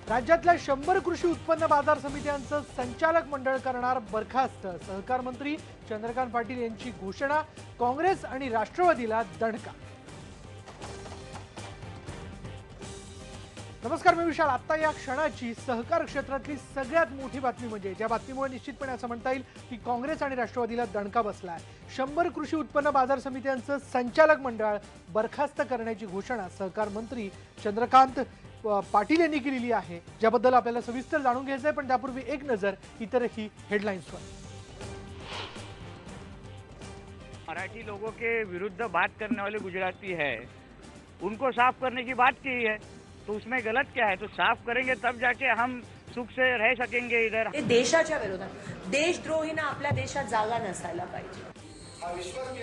राज्यातल्या 100 कृषी उत्पन्न बाजार समित्यांचं संचालक मंडळ करणार बरखास्त. सहकार मंत्री चंद्रकांत पाटील यांची घोषणा. काँग्रेस आणि राष्ट्रवादीला दणका. नमस्कार, मी विशाल. आता या क्षणाची सहकार क्षेत्रातली सगळ्यात मोठी बातमी म्हणजे ज्या बातमीमुळे निश्चितपणे असं म्हणता येईल की काँग्रेस आणि राष्ट्रवादीला दणका बसलाय. 100 कृषी उत्पन्न बाजार समित्यांचं संचालक मंडळ बरखास्त करण्याची घोषणा सहकार मंत्री चंद्रकांत पाटील यांनी केलेली आहे, ज्याबद्दल आपल्याला सविस्तर जाणून घ्यायचंय. पण त्यापूर्वी एक नजर इतरही हेडलाइन्सवर. मराठी लोगों के विरुद्ध बात करने वाले गुजराती है, उनको साफ करने की बात की है, तो उसमें गलत क्या है? तो साफ करेंगे तब जाके हम सुख से रह सकेंगे इधर. देशाच्या विरोधात देशद्रोहींना आपल्या देशात जागा नसायला पाहिजे.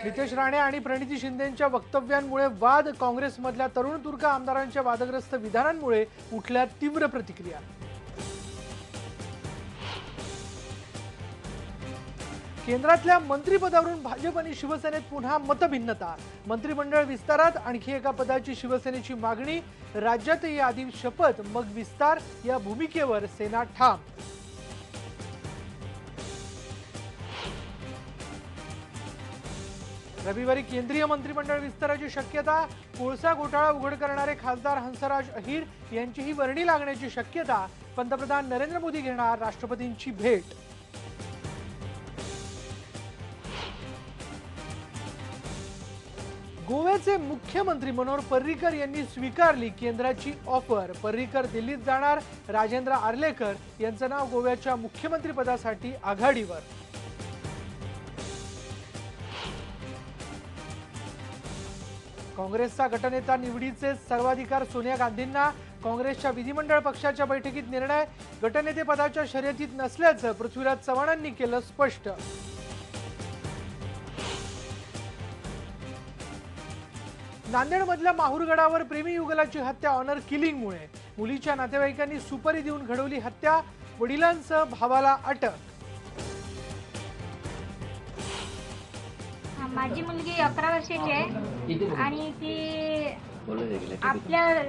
नितेश राणे आणि प्रणिती शिंदेंच्या वक्तव्यांमुळे वाद. काँग्रेसमधल्या तरुण तुर्क आमदारांच्या वादग्रस्त विधानांमुळे उठल्या तीव्र प्रतिक्रिया. केंद्रातल्या मंत्रिपदावरून भाजप आणि शिवसेनेत पुन्हा मतभिन्नता. मंत्रिमंडळ विस्तारात आणखी एका पदाची शिवसेनेची मागणी. राज्यातही आधी शपथ मग विस्तार या भूमिकेवर सेना ठाम. रविवारी केंद्रीय मंत्रिमंडळ विस्ताराची शक्यता. कोळसा घोटाळा उघड करणारे खासदार हंसराज अहिर यांचीही वर्णी लागण्याची शक्यता. पंतप्रधान नरेंद्र मोदी घेणार राष्ट्रपतींची भेट. गोव्याचे मुख्यमंत्री मनोहर पर्रीकर यांनी स्वीकारली केंद्राची ऑफर. पर्रीकर दिल्लीत जाणार. राजेंद्र आर्लेकर यांचं नाव गोव्याच्या मुख्यमंत्रीपदासाठी आघाडीवर. काँग्रेसचा गटनेता निवडीचे सर्वाधिकार सोनिया गांधींना. काँग्रेसच्या विधिमंडळ पक्षाच्या बैठकीत निर्णय. गटनेतेपदाच्या शर्यतीत नसल्याचं पृथ्वीराज चव्हाणांनी केलं स्पष्ट. नांदेडमधल्या माहुरगडावर प्रेमी युगलाची हत्या ऑनर किलिंगमुळे. मुलीच्या नातेवाईकांनी सुपारी देऊन घडवली हत्या. वडिलांसह भावाला अटक. माझी मुलगी 11 वर्षाची आहे आणि ती आपल्या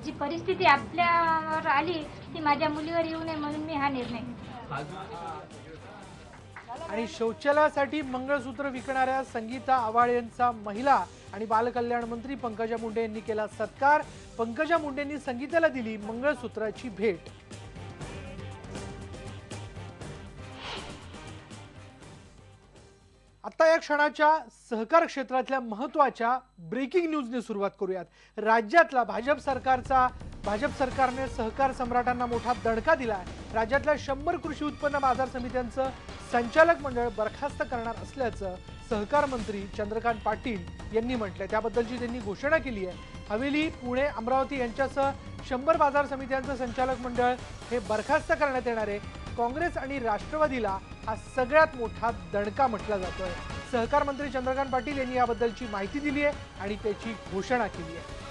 जी परिस्थिती आपल्यावर आली ती माझ्या मुलीवर येऊ नये म्हणून मी हा निर्णय. आणि शौचालयासाठी मंगळसूत्र विकणाऱ्या संगीता आवाळ यांचा महिला आणि बालकल्याण मंत्री पंकजा मुंडे यांनी केला सत्कार. पंकजा मुंडेंनी संगीताला दिली मंगळसूत्राची भेट. आता या क्षणाच्या सहकार क्षेत्रातल्या महत्त्वाच्या ब्रेकिंग न्यूजने सुरुवात करूयात. राज्यातला भाजप सरकारने सहकार सम्राटांना मोठा दणका दिलाय. राज्यातल्या 100 कृषी उत्पन्न बाजार समित्यांचं संचालक मंडळ बरखास्त करणार असल्याचं सहकार मंत्री चंद्रकांत पाटील यांनी म्हटलंय. त्याबद्दलची त्यांनी घोषणा केली आहे. हवेली, पुणे, अमरावती यांच्यासह 100 बाजार समित्यांचं संचालक मंडळ हे बरखास्त करण्यात येणार आहे. काँग्रेस आणि राष्ट्रवादीला हा सगळ्यात मोठा दणका म्हटला जातोय. सहकार मंत्री चंद्रकांत पाटील यांनी याबद्दलची माहिती दिली आहे आणि त्याची घोषणा केली आहे.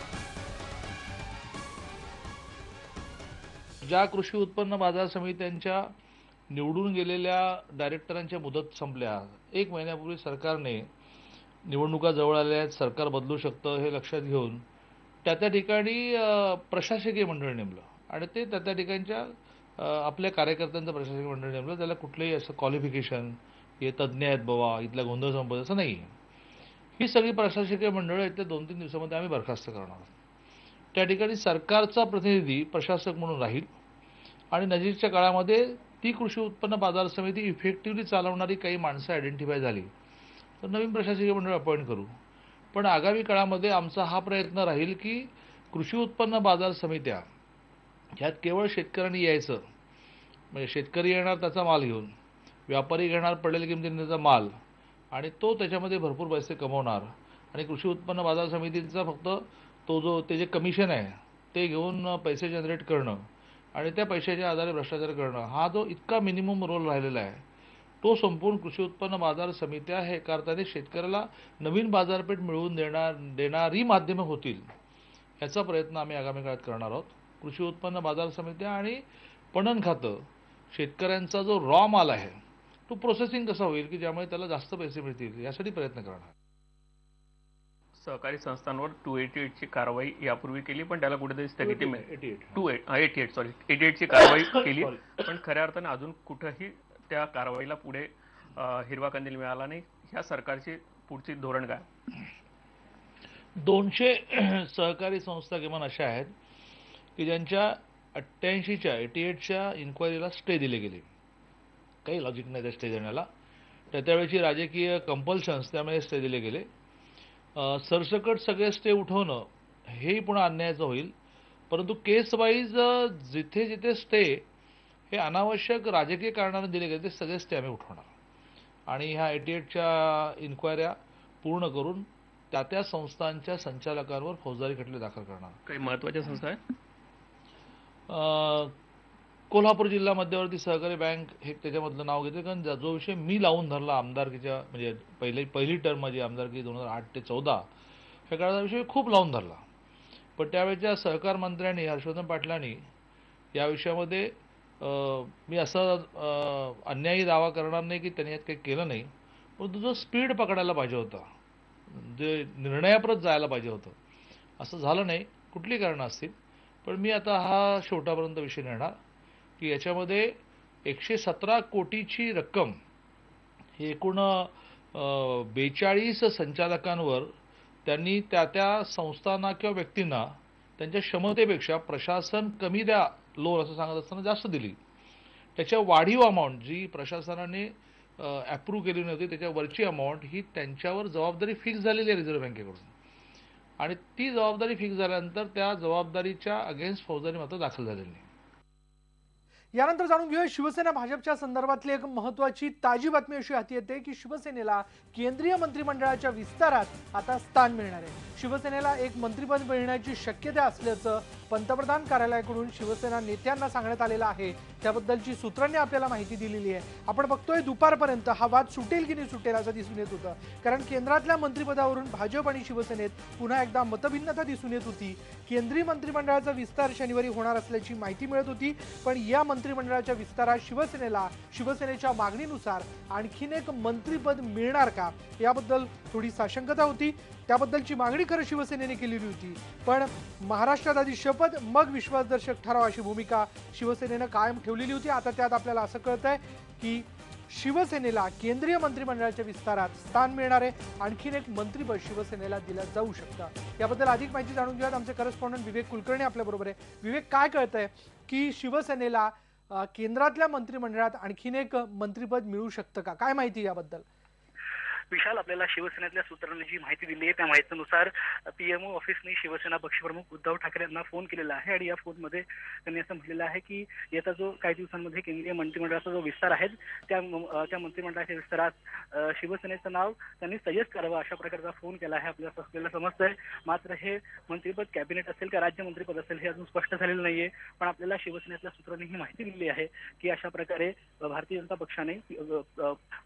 ज्या कृषी उत्पन्न बाजार समित्यांच्या निवडून गेलेल्या डायरेक्टरांच्या मुदत संपल्या, 1 महिन्यापूर्वी सरकारने निवडणुका जवळ आल्या आहेत, सरकार बदलू शकतं हे लक्षात घेऊन त्या ठिकाणी प्रशासकीय मंडळ नेमलं आणि ते त्या ठिकाणच्या आपल्या कार्यकर्त्यांचं प्रशासकीय मंडळ नेमलं. त्याला कुठलंही असं क्वालिफिकेशन हे तज्ज्ञ आहेत बाबा, इथला गोंधळ संपत असं नाही. ही सगळी प्रशासकीय मंडळं येत्या 2-3 दिवसामध्ये आम्ही बरखास्त करणार आहोत. त्या ठिकाणी सरकारचा प्रतिनिधी प्रशासक म्हणून राहील आणि नजीकच्या काळामध्ये ती कृषी उत्पन्न बाजार समिती इफेक्टिव्हली चालवणारी काही माणसं आयडेंटिफाय झाली तर नवीन प्रशासकीय मंडळ अपॉइंट करू. पण आगामी काळामध्ये आमचा हा प्रयत्न राहील की कृषी उत्पन्न बाजार समित्या ह्यात केवळ शेतकऱ्यांनी यायचं, म्हणजे शेतकरी येणार त्याचा माल घेऊन, व्यापारी घेणार पडलेल्या किमतीने त्याचा माल आणि तो त्याच्यामध्ये भरपूर पैसे कमवणार आणि कृषी उत्पन्न बाजार समितीचा फक्त ते जे कमिशन आहे ते घेऊन पैसे जनरेट करणं आणि त्या पैशाच्या आधारे भ्रष्टाचार करणं, हा जो इतका मिनिमम रोल राहिलेला आहे तो संपूर्ण कृषी उत्पन्न बाजार समित्या हे एका अर्थाने शेतकऱ्याला नवीन बाजारपेठ मिळवून देणारी माध्यमं होतील याचा प्रयत्न आम्ही आगामी काळात करणार आहोत. कृषी उत्पन्न बाजार समित्या आणि पणन खातं शेतकऱ्यांचा जो रॉ माल आहे तो प्रोसेसिंग कसा होईल की ज्यामुळे त्याला जास्त पैसे मिळतील यासाठी प्रयत्न करणार. सहकारी संस्थांवर 288 ची कारवाई यापूर्वी केली, पण त्याला कुठेतरी स्थगिती 88 ची कारवाई केली, पण खऱ्या अर्थाने अजून कुठेही त्या कारवाईला पुढे हिरवा कंदील मिळाला नाही. ह्या सरकारची पुढची धोरण काय? 200 सहकारी संस्था किमान अशा आहेत की ज्यांच्या 88च्या इन्क्वायरीला स्टे दिले गेले. काही लॉजिक नाही त्या स्टे देण्याला. त्यावेळेची राजकीय कंपल्शन्स त्यामुळे स्टे दिले गेले. सरसकट सगळे स्टे उठवणं हेही पुन्हा अन्यायाचं होईल. परंतु केस वाईज जिथे जिथे स्टे हे अनावश्यक राजकीय कारणाने दिले गेले ते सगळे स्टे आम्ही उठवणार आणि ह्या 88च्या इन्क्वायऱ्या पूर्ण करून त्या संस्थांच्या संचालकांवर फौजदारी खटले दाखल करणार. काही महत्वाच्या संस्था आहेत? कोल्हापूर जिल्हा मध्यवर्ती सहकारी बँक हे त्याच्यामधलं नाव घेते, कारण जो विषय मी लावून धरला आमदारकीच्या म्हणजे पहिली टर्म माझी आमदारकी 2008 ते 2014 ह्या काळाचा विषय खूप लावून धरला. पण त्यावेळेच्या सहकार मंत्र्यांनी हर्षवर्धन पाटलांनी या विषयामध्ये मी असा अन्यायी दावा करणार नाही की त्यांनी यात काही केलं नाही, परंतु जो स्पीड पकडायला पाहिजे होता, जे निर्णयाप्रत जायला पाहिजे होतं, असं झालं नाही. कुठली कारणं असतील, पण मी आता हा शेवटापर्यंत विषय नेणार की याच्यामध्ये 117 कोटीची रक्कम ही एकूण 42 संचालकांवर त्यांनी त्या संस्थांना किंवा व्यक्तींना त्यांच्या क्षमतेपेक्षा प्रशासन कमी द्या लोन असं सांगत असताना जास्त दिली. त्याच्या वाढीव अमाऊंट जी प्रशासनाने अप्रूव्ह केली नव्हती त्याच्यावरची अमाऊंट ही त्यांच्यावर जबाबदारी फिक्स झालेली आहे रिझर्व्ह बँकेकडून आणि ती जबाबदारी फिक्स झाल्यानंतर त्या जबाबदारीच्या अगेन्स्ट फौजदारी मात्र दाखल झालेली नाही. यानंतर जाणून घेऊया शिवसेना भाजपच्या संदर्भातली एक महत्त्वाची ताजी बातमी अशी हाती येते की शिवसेनेला केंद्रीय मंत्रिमंडळाच्या विस्तारात आता स्थान मिळणार आहे. शिवसेनेला एक मंत्रिपद मिळण्याची शक्यता असल्याचं पंतप्रधान कार्यालयाकडून शिवसेना नेत्यांना सांगण्यात आलेलं आहे. त्याबद्दलची सूत्रांनी आपल्याला माहिती दिलेली आहे. आपण बघतोय दुपारपर्यंत हा वाद सुटेल की नाही सुटेल असं दिसून येत होतं, कारण केंद्रातल्या मंत्रिपदावरून भाजप आणि शिवसेनेत पुन्हा एकदा मतभिन्नता दिसून येत होती. केंद्रीय मंत्रिमंडळाचा विस्तार शनिवारी होणार असल्याची माहिती मिळत होती, पण या मंत्रिमंडळाच्या विस्तारात शिवसेनेच्या मागणीनुसार आणखीन एक मंत्रिपद मिळणार का याबद्दल थोडी साशंकता होती. त्याबद्दलची मागणी खरं शिवसेनेने केलेली होती, पण महाराष्ट्रात आधी शपथ मग विश्वासदर्शक ठराव अशी भूमिका शिवसेनेनं कायम ठेवलेली होती. आता त्यात आपल्याला असं कळतंय की शिवसेनेला केंद्रीय मंत्रिमंडळाच्या विस्तारात स्थान मिळणार आहे. आणखीन एक मंत्रिपद शिवसेनेला दिलं जाऊ शकतं. याबद्दल अधिक माहिती जाणून घेऊयात. आमचे करस्पॉन्डंट विवेक कुलकर्णी आपल्या बरोबर आहे. विवेक, काय कळतंय की शिवसेनेला केंद्रातल्या मंत्रिमंडळात आणखीन एक मंत्रिपद मिळू शकतं का? काय माहिती याबद्दल? विशाल, आपल्याला शिवसेनेतल्या सूत्रांनी जी माहिती दिली आहे त्या माहितीनुसार पीएमओ ऑफिसने शिवसेना पक्षप्रमुख उद्धव ठाकरे यांना फोन केलेला आहे आणि या फोनमध्ये त्यांनी असं म्हटलेलं आहे की येत्या जो काही दिवसांमध्ये केंद्रीय मंत्रिमंडळाचा जो विस्तार आहे त्या मंत्रिमंडळाच्या विस्तारात शिवसेनेचं नाव त्यांनी सजेस्ट करावं अशा प्रकारचा फोन केला आहे. आपल्याला समजतंय, मात्र हे मंत्रिपद कॅबिनेट असेल का राज्य मंत्रिपद असेल हे अजून स्पष्ट झालेलं नाहीये. पण आपल्याला शिवसेनेतल्या सूत्रांनी ही माहिती दिली आहे की अशा प्रकारे भारतीय जनता पक्षाने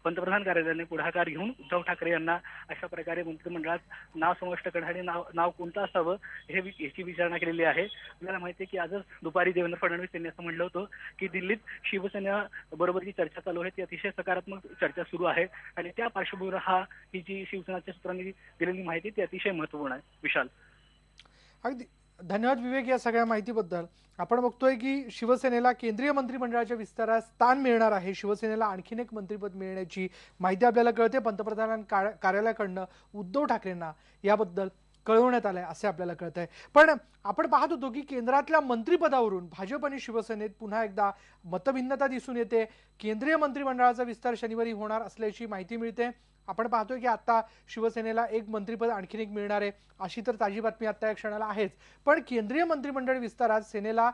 पंतप्रधान कार्यालयाने पुढाकार घेऊन उद्धव ठाकरे यांना अशा प्रकारे मंत्रिमंडळात नाव समाविष्ट करण्यासाठी नाव कोणतं असावं याची विचारणा केलेली आहे. आपल्याला माहिती आहे की आजच दुपारी देवेंद्र फडणवीस यांनी असं म्हटलं होतं की दिल्लीत शिवसेना बरोबर जी चर्चा चालू आहे ती अतिशय सकारात्मक चर्चा सुरू आहे आणि त्या पार्श्वभूमीवर ही जी शिवसेनाच्या सूत्रांनी दिलेली माहिती ती अतिशय महत्वपूर्ण आहे. विशाल, अगदी धन्यवाद विवेक या सगळ्या माहितीबद्दल. आपण बघतोय की शिवसेनेला केंद्रीय मंत्रिमंडळाच्या विस्तारात स्थान मिळणार आहे. शिवसेनेला आणखीन एक मंत्रिपद मिळण्याची माहिती आपल्याला कळते. पंतप्रधान कार्यालयाकडनं उद्धव ठाकरेंना याबद्दल कळवण्यात आलंय असे आपल्याला कळतंय. पण आपण पाहत होतो की केंद्रातल्या मंत्रिपदावरून भाजप आणि शिवसेनेत पुन्हा एकदा मतभिन्नता दिसून येते. केंद्रीय मंत्रिमंडळाचा विस्तार शनिवारी होणार असल्याची माहिती मिळते. आपण पाहतोय की आता शिवसेनेला एक मंत्रिपद आणखीन एक मिळणार आहे अशी तर ताजी बातमी आता या क्षणाला आहेच. पण केंद्रीय मंत्रिमंडळ विस्तारात सेनेला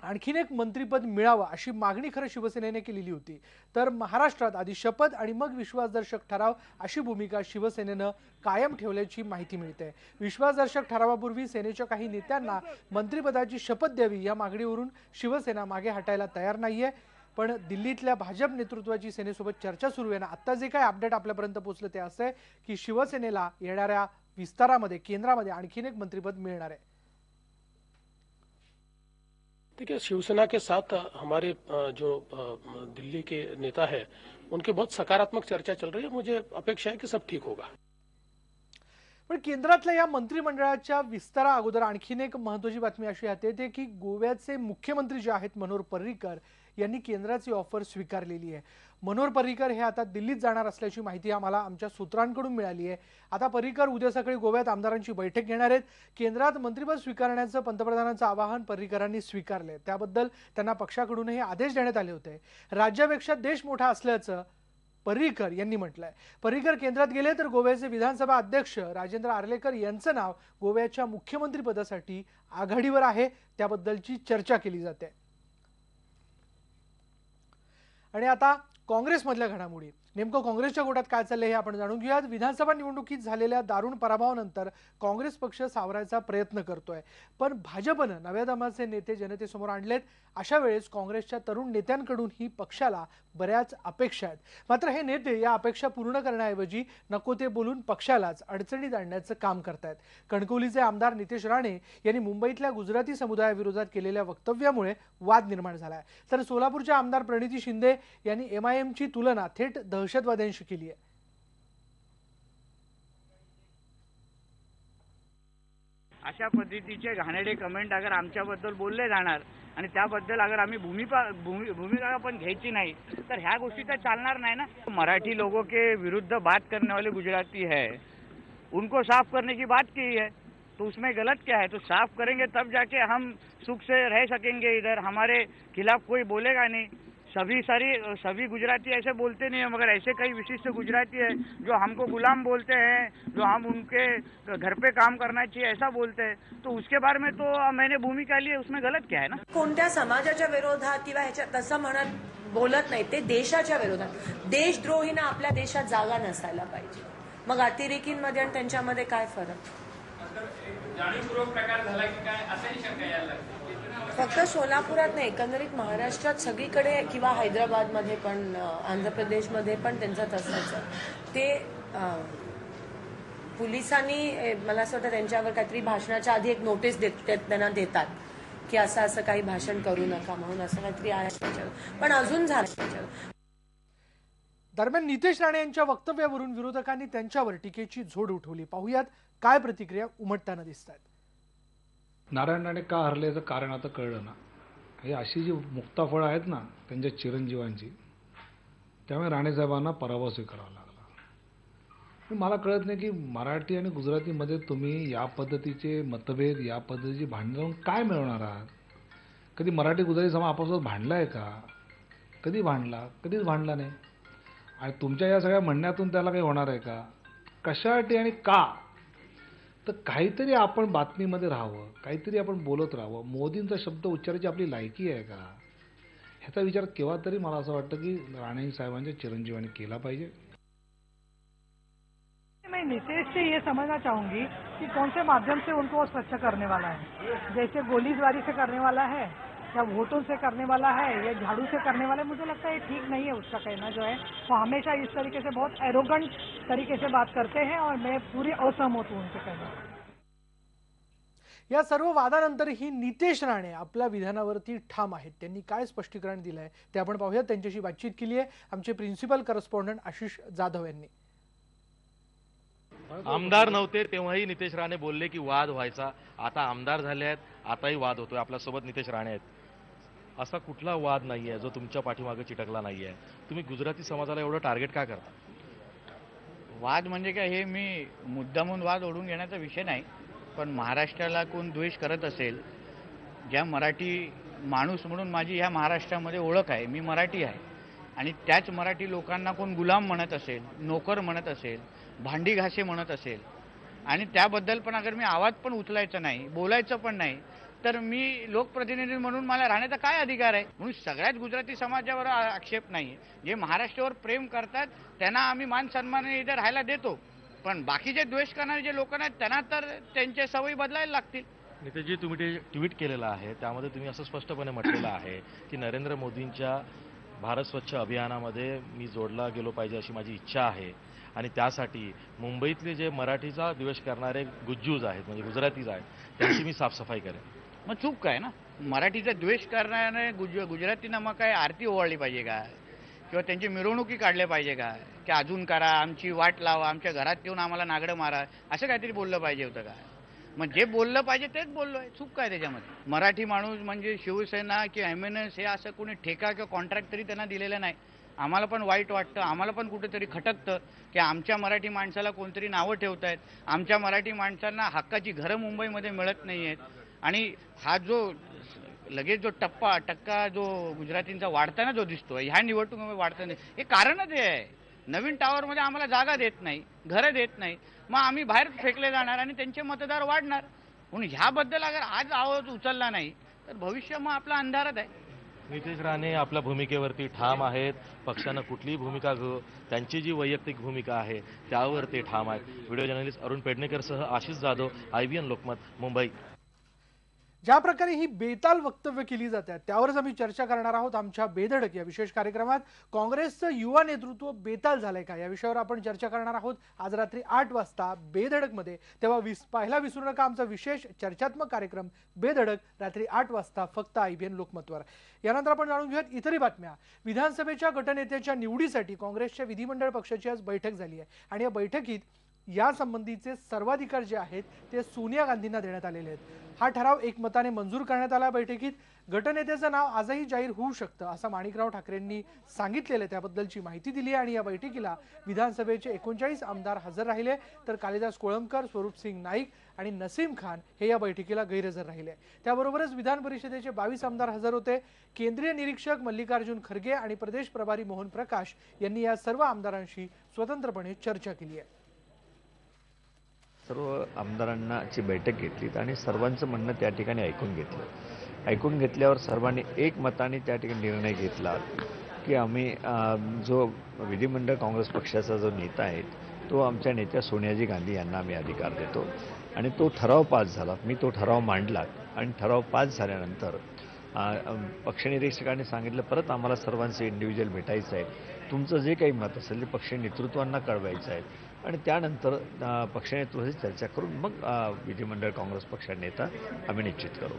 आणखीन एक मंत्रिपद मिळावं अशी मागणी खरं शिवसेनेने केलेली होती. तर महाराष्ट्रात आधी शपथ आणि मग विश्वासदर्शक ठराव अशी भूमिका शिवसेनेनं कायम ठेवल्याची माहिती मिळते. विश्वासदर्शक ठरावापूर्वी सेनेच्या काही नेत्यांना मंत्रिपदाची शपथ द्यावी या मागणीवरून शिवसेना मागे हटायला तयार नाहीये. पण दिल्लीतल्या भाजप नेतृत्वाची सेनेसोबत चर्चा सुरू आहे ना. आता जे काही अपडेट आपल्यापर्यंत पोहोचलं ते असं आहे की शिवसेनेला येणाऱ्या विस्तारामध्ये केंद्रामध्ये आणखीन एक मंत्रिपद मिळणार आहे. देखिए, शिवसेना के साथ हमारे जो दिल्ली के नेता है उनके बहुत सकारात्मक चर्चा चल रही है. मुझे अपेक्षा है कि सब ठीक होगा. पण केंद्रातल्या या मंत्रिमंडळाच्या विस्तारा अगोदर आणखीन एक महत्त्वाची बातमी अशी येते की गोव्याचे मुख्यमंत्री जे आहेत मनोहर पर्रीकर यांनी केंद्राची ऑफर स्वीकारलेली आहे। मनोहर पर्रीकर हे आता दिल्लीत जाणार असल्याची माहिती आम्हाला आमच्या सूत्रांकडून मिळाली आहे। आता पर्रीकर उद्या सकाळी गोव्यात आमदारांची बैठक घेणार आहेत। केंद्रात मंत्रिपद स्वीकारण्याचं पंतप्रधानांचं आवाहन पर्रीकरांनी स्वीकारले, त्याबद्दल त्यांना पक्षाकडूनही आदेश देण्यात आले होते। राज्यापेक्षा देश मोठा असल्याचं पर्रीकर यांनी म्हटलंय। पर्रीकर केंद्रात गेले तर गोव्याचे विधानसभा अध्यक्ष राजेंद्र आर्लेकर यांचं नाव गोव्याच्या मुख्यमंत्री पदासाठी आघाडीवर आहे, त्याबद्दलची चर्चा केली जाते। आणि आता काँग्रेसमधल्या घडामोडी, नेमकं काँग्रेसच्या गोटात काय चाललंय हे आपण जाणून घेऊयात। विधानसभा निवडणुकीत झालेल्या दारुण पराभवानंतर काँग्रेस पक्ष सावरायचा प्रयत्न करतोय, पण भाजपनं नव्या दमाचे नेते जनतेसमोर आणलेत। अशा वेळेस काँग्रेसच्या तरुण नेत्यांकडूनही पक्षाला बऱ्याच अपेक्षा आहेत, मात्र हे नेते या अपेक्षा पूर्ण करण्याऐवजी नको ते बोलून पक्षालाच अडचणीत आणण्याचं काम करतायत। कणकवलीचे आमदार नितेश राणे यांनी मुंबईतल्या गुजराती समुदायाविरोधात केलेल्या वक्तव्यामुळे वाद निर्माण झालाय, तर सोलापूरच्या आमदार प्रणिती शिंदे यांनी एमआयएमची तुलना थेट दहशतवाद्यांशी केली आहे। अशा पद्धतीचे घाणेरडे कमेंट अगर आमच्याबद्दल बोलले जाणार आणि त्याबद्दल अगर आम्ही भूमिका पण घ्यायची नाही तर ह्या गोष्टी तर चालणार नाही ना। मराठी लोगों के विरुद्ध बात करने वाले गुजराती है, उनको साफ करने की बात की है, तो उसमें गलत क्या है? तो साफ करेंगे तब जाके हम सुख से रह सकेंगे। इधर हमारे खिलाफ कोई बोलेगा नहीं। सभी गुजराती ऐसे बोलते नहीं है, मगर ऐसे कई विशिष्ट गुजराती है जो हमको गुलाम बोलते हैं, जो हम उनके घर पे काम करना चाहिए ऐसा बोलते हैं। तो उसके बारे में तो मैंने भूमिका ली है, उसमें गलत क्या है ना। कोणत्या समाजाच्या विरोधात किंवा ह्याच्या तसं म्हणत बोलत नाही, ते देशाच्या विरोधात। देशद्रोहींना आपल्या देशात जागा नसायला पाहिजे। मग अतिरेकींमध्ये आणि त्यांच्यामध्ये काय फरक? जाणीवपूर्वक प्रकार झाला की काय असाही शंका यायला लागते। फक्त सोलापुरात नाही, एकंदरीत महाराष्ट्रात सगळीकडे किंवा हैदराबादमध्ये पण आंध्र प्रदेशमध्ये पण त्यांचं तसंच आहे। ते पोलिसांनी मला असं वाटतं त्यांच्यावर काहीतरी भाषणाच्या आधी एक नोटीस त्यांना देतात की असं असं काही भाषण करू नका म्हणून, असं काहीतरी आहे, पण अजून झालं। दरम्यान नितेश राणे यांच्या वक्तव्यावरून विरोधकांनी त्यांच्यावर टीकेची झोड उठवली। पाहूयात काय प्रतिक्रिया उमटताना दिसतात। नारायण राणे का हरले याचं कारण आता कळलं ना। हे अशी जी मुक्ताफळं आहेत ना त्यांच्या चिरंजीवांची, त्यामुळे राणे साहेबांना पराभव स्वीकारावा लागला। मला कळत नाही की मराठी आणि गुजरातीमध्ये तुम्ही या पद्धतीचे मतभेद, या पद्धतीची भांडणं काय मिळवणार आहात? कधी मराठी गुजराती समाज आपापसात भांडलाय का? कधी भांडला? कधीच भांडला नाही। आणि तुमच्या या सगळ्या म्हणण्यातून त्याला काही होणार आहे का? कशासाठी आणि का? तर काहीतरी आपण बातमीमध्ये राहावं, काहीतरी आपण बोलत राहावं। मोदींचा शब्द उच्चारायची आपली लायकी आहे का? ह्याचा विचार केव्हा तरी मला असं वाटतं की राणे साहेबांच्या चिरंजीवांनी केला पाहिजे। मैं नीतीश से ये समझना चाहूंगी कि कौन से माध्यम से उनको स्वच्छ करने वाला है। जैसे गोलीबारी से करने वाला है या वोटों से करने वाला है या झाड़ू से करने वाला है, मुझे लगता है ये ठीक नहीं है। उसका कहना जो है वो हमेशा इस तरीके से बहुत एरोगेंट तरीके से बात करते हैं और मैं पूरी असहमत हूँ उनके कहने। या सर्व वादानंतरही नितेश राणे आपल्या विधानावरती ठाम आहेत। त्यांनी काय स्पष्टीकरण दिलंय ते आपण पाहूयात। त्यांच्याशी बातचीत केली आहे आमचे प्रिन्सिपल करस्पॉन्डंट आशिष जाधव यांनी। आमदार नव्हते तेव्हाही नितेश राणे बोलले की वाद व्हायचा, आता आमदार झाले आहेत, आताही वाद होतोय। आपल्यासोबत नितेश राणे आहेत। असा कुठला वाद नाहीये जो तुमच्या पाठीमागे चिटकला नाहीये। तुम्ही गुजराती समाजाला एवढं टार्गेट का करता? वाद म्हणजे काय, हे मी मुद्दामून वाद ओढून घेण्याचा विषय नाही, पण महाराष्ट्राला कोण द्वेष करत असेल, ज्या मराठी माणूस म्हणून माझी ह्या महाराष्ट्रामध्ये ओळख आहे, मी मराठी आहे, आणि त्याच मराठी लोकांना कोण गुलाम म्हणत असेल, नोकर म्हणत असेल, भांडी घासे म्हणत असेल, आणि त्याबद्दल पण अगर मी आवाज पण उचलायचा नाही, बोलायचं पण नाही, तर मी लोकप्रतिनिधी म्हणून मला राहण्याचा काय अधिकार आहे? म्हणून सगळ्याच गुजराती समाजावर आक्षेप नाही। जे महाराष्ट्रावर प्रेम करतात त्यांना आम्ही मान सन्मानाने इथे राहायला देतो, पण बाकीचे द्वेष करणारे जे लोक आहेत त्यांना तर त्यांच्या सवयी बदलायला लागतील। नितेशजी, तुम्ही ते ट्विट केलेलं आहे त्यामध्ये तुम्ही असं स्पष्टपणे म्हटलेलं आहे की नरेंद्र मोदींच्या भारत स्वच्छ अभियानामध्ये मी जोडला गेलो पाहिजे अशी माझी इच्छा आहे, आणि त्यासाठी मुंबईतले जे मराठीचा द्वेष करणारे गुज्जूज आहेत म्हणजे गुजरातीज आहेत त्यांची मी साफसफाई करेन। मग चूक काय ना? मराठीचा द्वेष करणारे गुजरातींना मग काय आरती ओवाळली पाहिजे का? किंवा त्यांची मिरवणुकी काढल्या पाहिजे का, की अजून करा, आमची वाट लावा, आमच्या घरात येऊन आम्हाला नागडं मारा, असं काहीतरी बोललं पाहिजे होतं का? मग जे बोललं पाहिजे तेच बोललोय, चूक काय त्याच्यामध्ये? मराठी माणूस म्हणजे शिवसेना किंवा MNS हे असं कोणी ठेका किंवा कॉन्ट्रॅक्ट तरी त्यांना दिलेलं नाही. आम्हाला पण वाईट वाटतं, आम्हाला पण कुठेतरी खटकतं की आमच्या मराठी माणसाला कोणतरी नावं ठेवतायत, आमच्या मराठी माणसांना हक्काची घरं मुंबईमध्ये मिळत नाही आहेत. आणि हा जो लगेच जो टक्का जो गुजरातींचा वाढताना जो दिसतो ह्या निवडणुकीमध्ये वाढताना, हे कारणच हे आहे. नवीन टॉवरमध्ये आम्हाला जागा देत नाही, घरं देत नाही, मग आम्ही बाहेर फेकले जाणार आणि त्यांचे मतदार वाढणार. म्हणून ह्याबद्दल अगर आज आवाज उचलला नाही तर भविष्य मग आपला अंधारात आहे. नितेश राणे आपल्या भूमिकेवरती ठाम आहेत. पक्षानं कुठलीही भूमिका घेऊ, त्यांची जी वैयक्तिक भूमिका आहे त्यावर ते ठाम आहेत. व्हिडिओ जर्नलिस्ट अरुण पेडणेकरसह आशिष जाधव, IVN लोकमत, मुंबई. ज्या प्रकारे ही बेताल वक्तव्य केली जातात त्यावरच आम्ही चर्चा करणार आहोत आमच्या बेधडक या विशेष कार्यक्रमात. काँग्रेसचं युवा नेतृत्व बेताल झालंय का, या विषयावर आपण चर्चा करणार आहोत आज रात्री 8 वाजता बेधडकमध्ये. तेव्हा पाहायला विसरू नका आमचा विशेष चर्चात्मक कार्यक्रम बेधडक रात्री 8 वाजता फक्त IVN लोकमतवर. यानंतर आपण जाणून घेऊयात इतरही बातम्या. विधानसभेच्या गटनेत्याच्या निवडीसाठी काँग्रेसच्या विधिमंडळ पक्षाची आज बैठक झाली आहे आणि या बैठकीत यासंबंधीचे सर्वाधिकार जे आहेत ते सोनिया गांधींना देण्यात आलेले आहेत. हा ठराव एकमताने मंजूर करण्यात आला. बैठकीत गटनेत्याचं नाव आजही जाहीर होऊ शकतं असं माणिकराव ठाकरेंनी सांगितलेलं, त्याबद्दलची माहिती दिली. आणि या बैठकीला विधानसभेचे 39 आमदार हजर राहिले, तर कालिदास कोळंबकर, स्वरूपसिंग नाईक आणि नसीम खान हे या बैठकीला गैरहजर राहिले. त्याबरोबरच विधान परिषदेचे 22 आमदार हजर होते. केंद्रीय निरीक्षक मल्लिकार्जुन खरगे आणि प्रदेश प्रभारी मोहन प्रकाश यांनी या सर्व आमदारांशी स्वतंत्रपणे चर्चा केली आहे. सर्व आमदारांची बैठक घेतली आणि सर्वांचं म्हणणं त्या ठिकाणी ऐकून घेतलं. ऐकून घेतल्यावर सर्वांनी एकमताने त्या ठिकाणी निर्णय घेतला की आम्ही जो विधिमंडळ काँग्रेस पक्षाचा जो नेता आहे तो आमच्या नेत्या सोनियाजी गांधी यांना आम्ही अधिकार देतो. आणि तो ठराव पास झाला. मी तो ठराव मांडला आणि ठराव पास झाल्यानंतर पक्षनिरीक्षकांनी सांगितलं परत आम्हाला सर्वांचं इंडिव्हिज्युअल भेटायचं आहे, तुमचं जे काही मत असेल ते पक्ष नेतृत्वांना कळवायचं आहे आणि त्यानंतर पक्षनेतृत्वाची चर्चा करून मग विधिमंडळ काँग्रेस पक्षाचा नेता आम्ही निश्चित करू.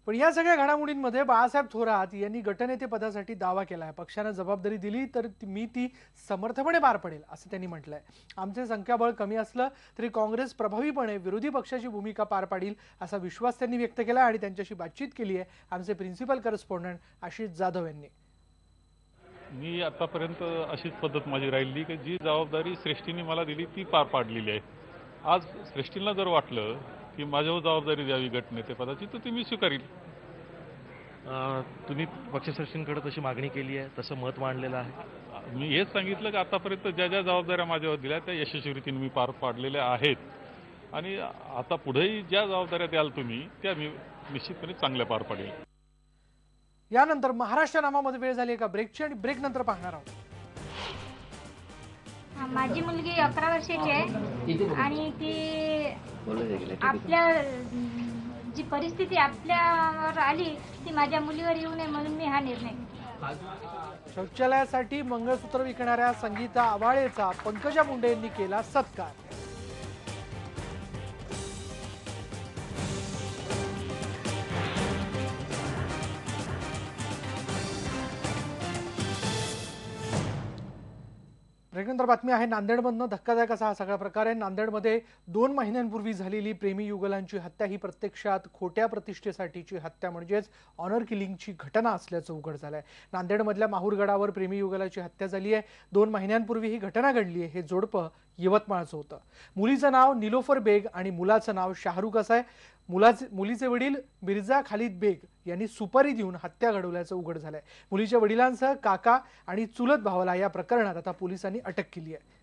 पण या सगळ्या घडामोडींमध्ये बाळासाहेब थोरात यांनी गटनेते पदासाठी दावा केला आहे. पक्षानं जबाबदारी दिली तर मी ती समर्थपणे पार पडेल असं त्यांनी म्हटलंय. आमचे संख्याबळ कमी असलं तरी काँग्रेस प्रभावीपणे विरोधी पक्षाची भूमिका पार पाडील असा विश्वास त्यांनी व्यक्त केला आणि त्यांच्याशी बातचीत केली आहे आमचे प्रिन्सिपल करस्पॉन्डंट आशिष जाधव यांनी. मी आतापर्यंत अशीच पद्धत माझी राहिली की जी जबाबदारी श्रेष्ठींनी मला दिली ती पार पाडलेली आहे. आज श्रेष्ठींना जर वाटलं की माझ्यावर जबाबदारी द्यावी गटनेतेपदाची तर ती मी स्वीकारील. तुम्ही पक्षश्रेष्ठींकडे तशी मागणी केली आहे, तसं मत मांडलेलं आहे? मी हेच सांगितलं की आतापर्यंत ज्या ज्या जबाबदाऱ्या माझ्यावर दिल्या त्या यशस्वीरीतीने मी पार पाडलेल्या आहेत आणि आता पुढेही ज्या जबाबदाऱ्या द्याल तुम्ही त्या मी निश्चितपणे चांगल्या पार पाडेल. यानंतर महाराष्ट्र नामामध्ये वेळ झाली एका ब्रेकची आणि ब्रेक नंतर पाहणार आहोत. माझी मुलगी 11 वर्षाची आहे आणि ती आपल्या जी परिस्थिती आपल्यावर आली ती माझ्या मुलीवर येऊ नये म्हणून मी हा निर्णय. शौचालयासाठी मंगळसूत्र विकणाऱ्या संगीता आवाळेचा पंकजा मुंडे यांनी केला सत्कार. ब्रेकनंतर बातमी आहे नांदेडमधनं. धक्कादायक असा हा सगळा प्रकार आहे. नांदेडमध्ये 2 महिन्यांपूर्वी झालेली प्रेमी युगलांची हत्या ही प्रत्यक्षात खोट्या प्रतिष्ठेसाठीची हत्या म्हणजेच ऑनर किलिंगची घटना असल्याचं उघड झालंय. नांदेडमधल्या माहूरगडावर प्रेमी युगलाची हत्या झाली आहे. 2 महिन्यांपूर्वी ही घटना घडली आहे. हे जोडपं यवतमाळचं होतं. मुलीचं नाव निलोफर बेग आणि मुलाचं नाव शाहरुख असं आहे. मुलीचे वडील मिर्झा खालिद बेग यांनी सुपारी देऊन हत्या घडवल्याचं उघड झालंय. मुलीच्या वडिलांसह काका आणि चुलत भावाला या प्रकरणात आता पोलिसांनी अटक केली आहे.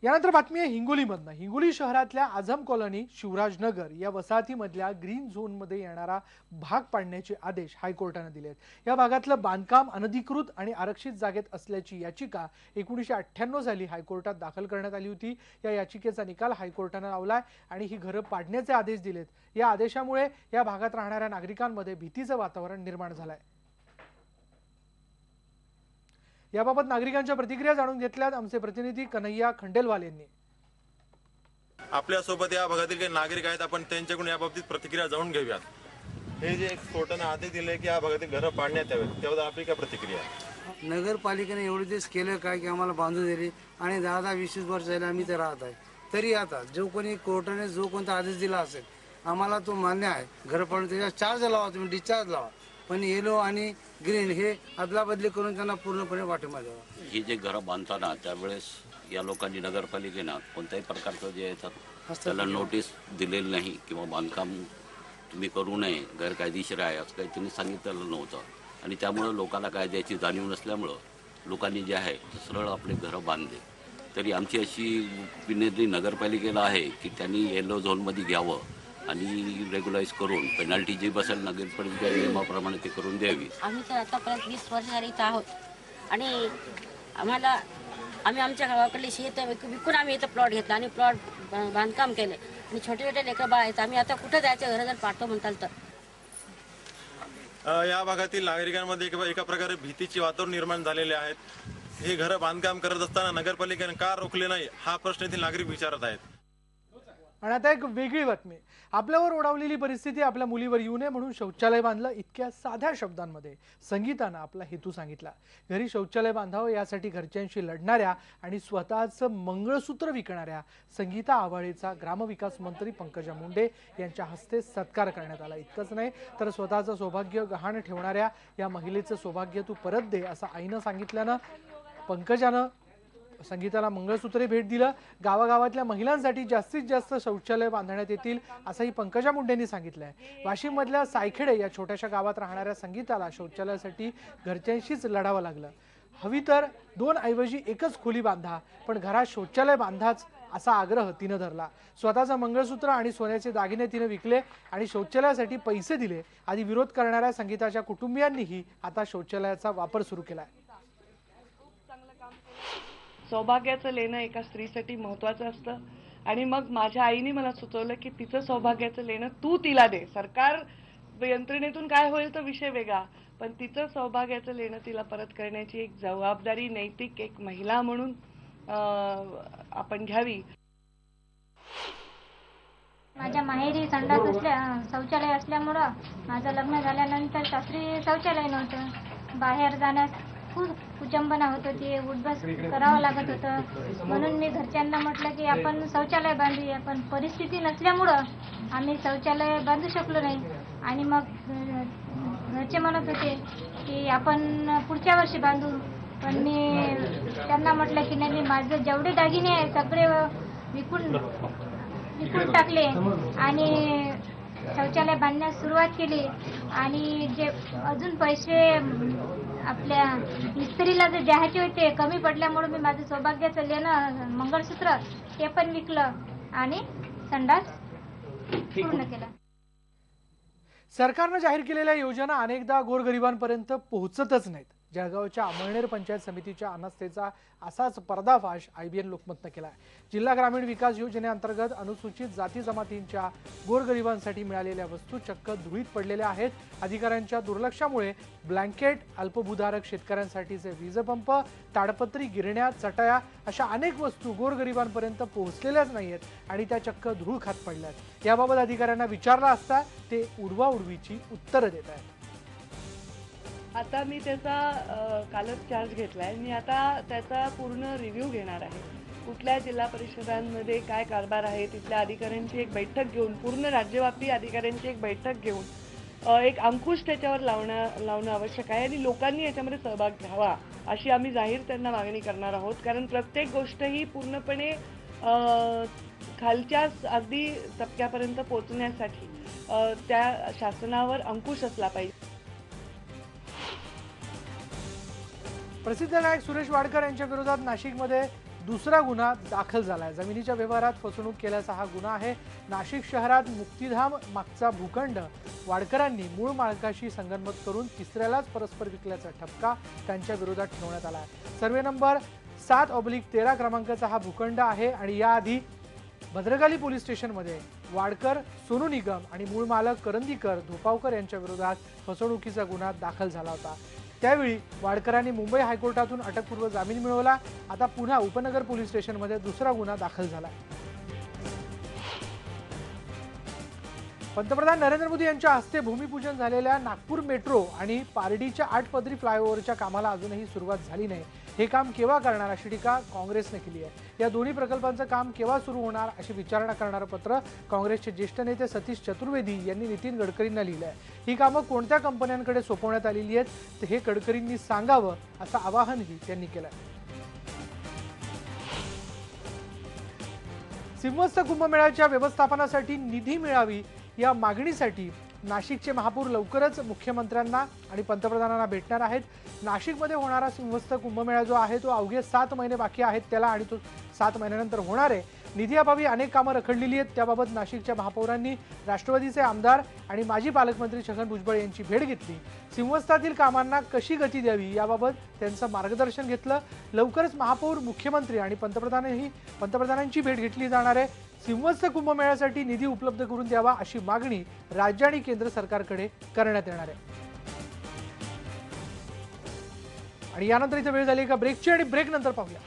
यानंतर बातमी आहे हिंगोलीमधनं. हिंगोली शहरातल्या आझम कॉलनी, शिवराजनगर या वसाहतीमधल्या ग्रीन झोनमध्ये येणारा भाग पाडण्याचे आदेश हायकोर्टानं दिले आहेत. या भागातलं बांधकाम अनधिकृत आणि आरक्षित जागेत असल्याची याचिका 1998 साली हायकोर्टात दाखल करण्यात आली होती. या याचिकेचा निकाल हायकोर्टानं लावलाय आणि ही घरं पाडण्याचे आदेश दिलेत. या आदेशामुळे या भागात राहणाऱ्या नागरिकांमध्ये भीतीचं वातावरण निर्माण झालंय. याबाबत नागरिकांच्या प्रतिक्रिया जाणून घेतल्यात आमचे प्रतिनिधी कन्हैया खंडेलवाल यांनी. आपल्यासोबत या भागातील काही नागरिक आहेत, आपण त्यांच्याकडून याबाबतीत प्रतिक्रिया जाणून घेऊयात. हे जे कोर्टाने आदेश दिले की या भागातील घरं पाडण्यात यावेत, त्याबद्दल आपली काय प्रतिक्रिया आहे? नगरपालिकेने एवढे दिवस केलं काय की आम्हाला बांधून दिली आणि 10-20 वर्ष झाले आम्ही ते राहत आहे. तरी आता जो कोणी कोर्टाने जो कोणता आदेश दिला असेल आम्हाला तो मान्य आहे. घर पाडून त्याच्यावर चार्ज लावा, तुम्ही डिस्चार्ज लावा, पण येलो आणि ग्रीन हे अदला बदली करून त्यांना पूर्णपणे पाठिंबा द्यावा. ही जे घरं बांधताना त्यावेळेस या लोकांनी नगरपालिकेनं कोणत्याही प्रकारचं जे येतात त्याला नोटीस दिलेली नाही किंवा बांधकाम तुम्ही करू नये, गैरकायदेशीर आहे असं काही त्यांनी सांगितलेलं नव्हतं. आणि त्यामुळं लोकांना कायद्याची जाणीव नसल्यामुळं लोकांनी जे आहे सरळ आपले घरं बांधले. तरी आमची अशी विनंती नगरपालिकेला आहे की त्यांनी येलो झोनमध्ये घ्यावं आणि रेग्युलाइज करून पेनल्टी जी बसेल नगरपालिका नियमाप्रमाणे ते करून द्यावी. आम्ही तर आतापर्यंत 20 वर्ष झाली इथं आहोत आणि आम्ही आमच्या गावाकडले शेत विकून आम्ही इथं प्लॉट घेतला आणि प्लॉट बांधकाम केले आणि छोटे छोटे लेकरं बाळ आहेत. आम्ही आता कुठं जायचं, घर जर पाडतो म्हणताल तर. या भागातील नागरिकांमध्ये एका प्रकारे भीतीचे वातावरण निर्माण झालेले आहेत. हे घरं बांधकाम करत असताना नगरपालिकेने का रोखले नाही हा प्रश्न येथील नागरिक विचारत आहेत. आणि आता एक वेगळी बातमी. आपल्यावर ओढावलेली परिस्थिती आपल्या मुलीवर येऊ नये म्हणून शौचालय बांधलं, इतक्या साध्या शब्दांमध्ये संगीतानं आपला हेतू सांगितला. घरी शौचालय बांधावं यासाठी घरच्यांशी लढणाऱ्या आणि स्वतःचं मंगळसूत्र विकणाऱ्या संगीता आवाळेचा ग्रामविकास मंत्री पंकजा मुंडे यांच्या हस्ते सत्कार करण्यात आला. इतकंच नाही तर स्वतःचं सौभाग्य गहाण ठेवणाऱ्या या महिलेचं सौभाग्य तू परत दे असं आईनं सांगितल्यानं पंकजानं संगीताला मंगळसूत्रे भेट दिलं. गावागावातल्या महिलांसाठी जास्तीत जास्त शौचालय बांधण्यात येतील असंही पंकजा मुंडेंनी सांगितलंय. वाशिम मधल्या सायखेडे या छोट्याशा गावात राहणाऱ्या संगीताला शौचालयासाठी घरच्यांशीच लढावं लागलं. हवी तर 2 ऐवजी 1च खोली बांधा, पण घरात शौचालय बांधाच असा आग्रह तिनं धरला. स्वतःचं मंगळसूत्र आणि सोन्याचे दागिने तिनं विकले आणि शौचालयासाठी पैसे दिले. आधी विरोध करणाऱ्या संगीताच्या कुटुंबियांनीही आता शौचालयाचा वापर सुरू केलाय. सौभाग्याचं लेणं एका स्त्रीसाठी महत्वाचं असतं आणि मग माझ्या आईने मला सुचवलं की तिचं सौभाग्याचं लेणं तू तिला दे. सरकार यंत्रणेतून काय होईल तर विषय वेगळा, पण तिचं सौभाग्याचं लेणं तिला परत करण्याची एक जबाबदारी नैतिक एक महिला म्हणून आपण घ्यावी. माझ्या माहेरी संडास शौचालय असल्यामुळं माझं लग्न झाल्यानंतर सासरी शौचालय नव्हतं. बाहेर जाण्यास खूप कुचंबना होत होती, उठबस करावं लागत होतं. म्हणून मी घरच्यांना म्हटलं की आपण शौचालय बांधूया, पण परिस्थिती नसल्यामुळं आम्ही शौचालय बांधू शकलो नाही. आणि मग घरचे म्हणत होते की आपण पुढच्या वर्षी बांधू, पण मी त्यांना म्हटलं की नाही, माझे जेवढे दागिने आहे सगळे विकून टाकले आणि शौचालय बांधण्यास सुरुवात केली. आणि जे अजून पैसे आपल्या मिस्त्रीला जे द्यायचे होते कमी पडल्यामुळे मी माझं सौभाग्याचं लेणं मंगळसूत्र ते पण विकलं आणि संडास पूर्ण केला. सरकारनं जाहीर केलेल्या योजना अनेकदा गोरगरिबांपर्यंत पोहोचतच नाहीत. जळगावच्या अमळनेर पंचायत समितीच्या अनास्थेचा असाच पर्दाफाश IBN लोकमतनं केलाय. जिल्हा ग्रामीण विकास योजनेअंतर्गत अनुसूचित जाती जमातींच्या गोरगरिबांसाठी मिळालेल्या वस्तू चक्क धुळीत पडलेल्या आहेत. अधिकाऱ्यांच्या दुर्लक्षामुळे ब्लँकेट, अल्पभूधारक शेतकऱ्यांसाठीचे वीजपंप, ताडपत्री गिरण्या, चटया अशा अनेक वस्तू गोरगरिबांपर्यंत पोहोचलेल्याच नाहीयेत आणि त्या चक्क धूळ खात पडल्यात. याबाबत अधिकाऱ्यांना विचारलं असता ते उडवाउडवीची उत्तरं देत आहेत. आता मी त्याचा कालच चार्ज घेतलाय. मी आता त्याचा पूर्ण रिव्ह्यू घेणार आहे. कुठल्या जिल्हा परिषदांमध्ये काय कारभार आहे तिथल्या अधिकाऱ्यांची एक बैठक घेऊन, पूर्ण राज्यव्यापी अधिकाऱ्यांची एक बैठक घेऊन एक अंकुश त्याच्यावर लावणं आवश्यक आहे आणि लोकांनी याच्यामध्ये सहभाग घ्यावा अशी आम्ही जाहीर त्यांना मागणी करणार आहोत. कारण प्रत्येक गोष्ट ही पूर्णपणे खालच्या अगदी तबक्यापर्यंत पोहोचण्यासाठी त्या शासनावर अंकुश असला पाहिजे. प्रसिद्ध गायक सुरेश वाडकर यांच्या विरोधात नाशिकमध्ये दुसरा गुन्हा दाखल झालाय. जमिनीच्या व्यवहारात फसवणूक केल्याचा हा गुन्हा आहे. नाशिक शहरात मुक्तिधाम मागचा भूखंड वाडकरांनी मूळ मालकाशी संगनमत करून तिसऱ्यालाच परस्पर विकल्याचा ठपका त्यांच्या विरोधात ठेवण्यात आला आहे. सर्वे नंबर 7/13 क्रमांकाचा हा भूखंड आहे आणि याआधी भद्रकाली पोलीस स्टेशनमध्ये वाडकर, सोनू निगम आणि मूळ मालक करंदीकर, धोपावकर यांच्या विरोधात फसवणुकीचा गुन्हा दाखल झाला होता. त्यावेळी वाडकरांनी मुंबई हायकोर्टातून अटकपूर्व जामीन मिळवला. आता पुन्हा उपनगर पोलीस स्टेशनमध्ये दुसरा गुन्हा दाखल झाला. पंतप्रधान नरेंद्र मोदी यांच्या हस्ते भूमिपूजन झालेल्या नागपूर मेट्रो आणि पारडीच्या 8 पदरी फ्लायओव्हरच्या कामाला अजूनही सुरुवात झाली नाही. हे काम केव्हा करणार अशी टीका काँग्रेसने केली आहे. या दोन्ही प्रकल्पांचं काम केव्हा सुरू होणार अशी विचारणा करणारं पत्र काँग्रेसचे ज्येष्ठ नेते सतीश चतुर्वेदी यांनी नितीन गडकरींना लिहिलं आहे. ही कामं कोणत्या कंपन्यांकडे सोपवण्यात आलेली आहेत हे गडकरींनी सांगावं असं आवाहनही त्यांनी केलं. सिंहस्थ कुंभमेळ्याच्या व्यवस्थापनासाठी निधी मिळावी या मागणीसाठी नाशिकचे महापौर लवकरच मुख्यमंत्र्यांना आणि पंतप्रधानांना भेटणार आहेत. नाशिकमध्ये होणारा सिंहस्थ कुंभमेळा जो आहे तो अवघे 7 महिने बाकी आहेत त्याला आणि तो 7 महिन्यानंतर होणार आहे. निधीअभावी अनेक कामं रखडलेली आहेत. त्याबाबत नाशिकच्या महापौरांनी राष्ट्रवादीचे आमदार आणि माजी पालकमंत्री छगन भुजबळ यांची भेट घेतली. सिंहस्थातील कामांना कशी गती द्यावी याबाबत त्यांचं मार्गदर्शन घेतलं. लवकरच महापौर, मुख्यमंत्री आणि पंतप्रधानांची भेट घेतली जाणार आहे. सिंहस्थ कुंभमेळ्यासाठी निधी उपलब्ध करून द्यावा अशी मागणी राज्य आणि केंद्र सरकारकडे करण्यात येणार आहे. आणि यानंतर इथे वेळ झाली एका ब्रेकची आणि ब्रेक नंतर पाहूया.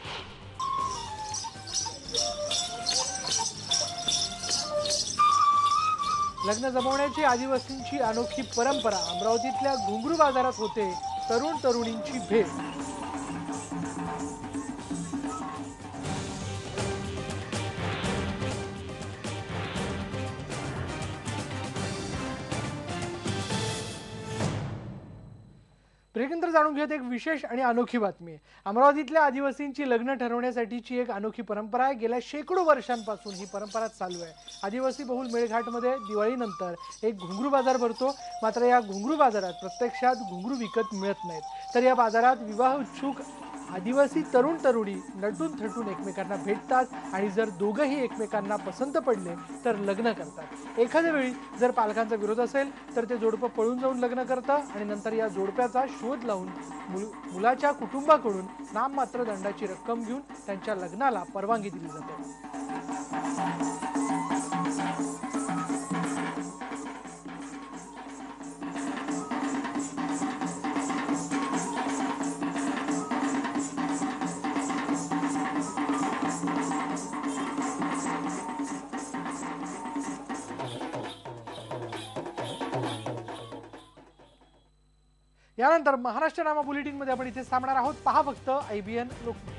लग्न जमवण्याची आदिवासींची अनोखी परंपरा. अमरावतीतल्या घुंगरू बाजारात होते तरुण तरुणींची भेट. ब्रेकनंतर जाणून घेत एक विशेष आणि अनोखी बातमी. अमरावतीतल्या आदिवासींची लग्न ठरवण्यासाठीची एक अनोखी परंपरा आहे. गेल्या शेकडो वर्षांपासून ही परंपरा चालू आहे. आदिवासी बहुल मेळघाटमध्ये दिवाळीनंतर एक घुंगरू बाजार भरतो. मात्र या घुंगरू बाजारात प्रत्यक्षात घुंगरू विकत मिळत नाहीत. तर या बाजारात विवाह उत्सुक आदिवासी तरुण तरुणी नटून थटून एकमेकांना भेटतात आणि जर दोघंही एकमेकांना पसंत पडले तर लग्न करतात. एखाद्या वेळी जर पालकांचा विरोध असेल तर ते जोडपं पळून जाऊन लग्न करतं आणि नंतर या जोडप्याचा शोध लावून मुलाच्या कुटुंबाकडून नाममात्र दंडाची रक्कम घेऊन त्यांच्या लग्नाला परवानगी दिली जाते. यानंतर महाराष्ट्र नामा बुलेटिन मध्ये आपण इथे थांबणार आहोत. पहा फक्त IBN लोकमत.